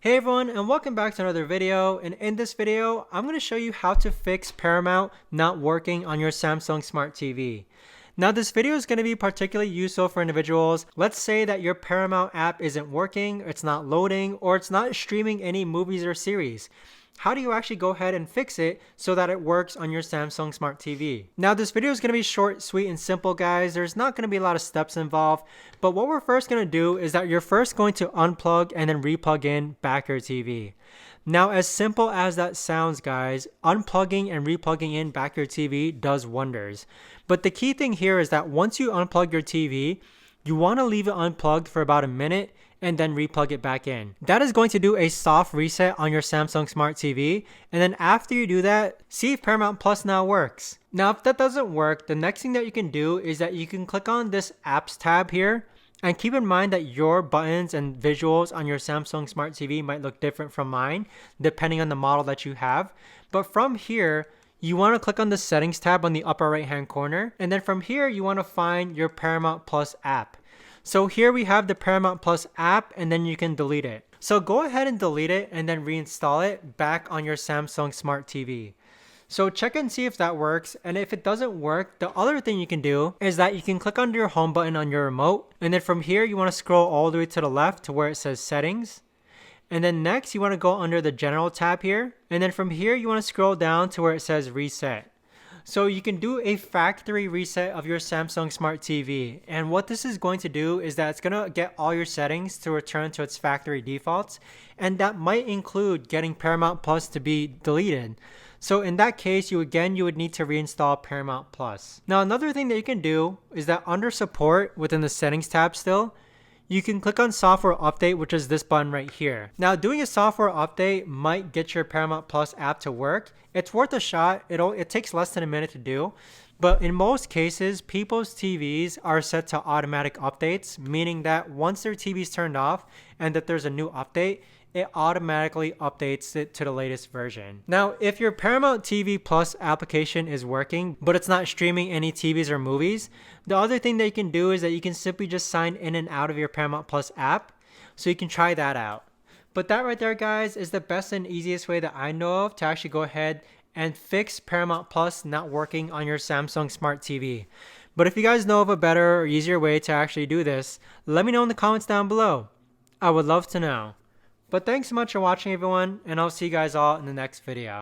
Hey everyone, and welcome back to another video. And in this video, I'm going to show you how to fix Paramount not working on your Samsung Smart TV. Now this video is going to be particularly useful for individuals. Let's say that your Paramount app isn't working, it's not loading, or it's not streaming any movies or series. How do you actually go ahead and fix it so that it works on your Samsung Smart TV? Now this video is going to be short, sweet, and simple, guys. There's not going to be a lot of steps involved, but what we're first going to do is that you're first going to unplug and then replug in back your TV. Now, as simple as that sounds, guys, unplugging and replugging in back your TV does wonders. But the key thing here is that once you unplug your TV, you want to leave it unplugged for about a minute and then replug it back in. That is going to do a soft reset on your Samsung Smart TV. And then after you do that, see if Paramount Plus now works. Now, if that doesn't work, the next thing that you can do is that you can click on this apps tab here. And keep in mind that your buttons and visuals on your Samsung Smart TV might look different from mine, depending on the model that you have. But from here, you want to click on the settings tab on the upper right hand corner. And then from here, you want to find your Paramount Plus app. So here we have the Paramount Plus app, and then you can delete it. So go ahead and delete it and then reinstall it back on your Samsung Smart TV. So check and see if that works, and if it doesn't work, the other thing you can do is that you can click on your home button on your remote, and then from here you want to scroll all the way to the left to where it says settings. And then next you want to go under the general tab here, and then from here you want to scroll down to where it says reset. So you can do a factory reset of your Samsung Smart TV, and what this is going to do is that it's going to get all your settings to return to its factory defaults, and that might include getting Paramount Plus to be deleted. So in that case, you would need to reinstall Paramount Plus. Now another thing that you can do is that under support within the settings tab still, you can click on software update, which is this button right here. Now doing a software update might get your Paramount Plus app to work. It's worth a shot. It takes less than a minute to do. But in most cases, people's TVs are set to automatic updates, meaning that once their TV is turned off and that there's a new update, it automatically updates it to the latest version. Now, if your Paramount TV Plus application is working, but it's not streaming any TVs or movies, the other thing that you can do is that you can simply just sign in and out of your Paramount Plus app. So you can try that out. But that right there, guys, is the best and easiest way that I know of to actually go ahead and fix Paramount Plus not working on your Samsung Smart TV. But if you guys know of a better or easier way to actually do this, let me know in the comments down below. I would love to know. But thanks so much for watching, everyone, and I'll see you guys all in the next video.